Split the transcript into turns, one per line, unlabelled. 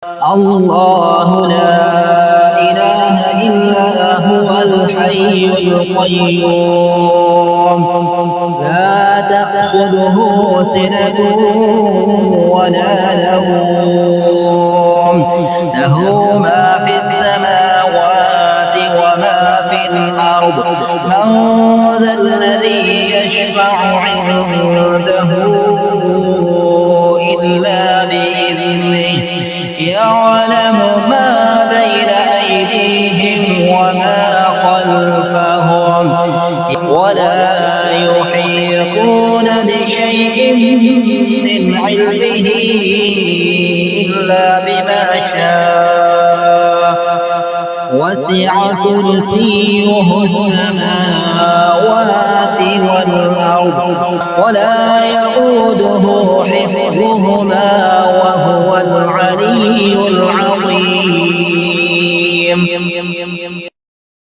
الله لا إله إلا هو الحي القيوم لا تأخذه سنة ولا نوم له ما في السماوات وما في الأرض من ذا الذي يشفع عنده إلا بإذنه يعلم ما بين أيديهم وما خلفهم ولا يحيطون بشيء من علمه إلا بما شاء وسع كرسيه السماوات والأرض ولا يؤوده حفظهما وهو العلي العظيم.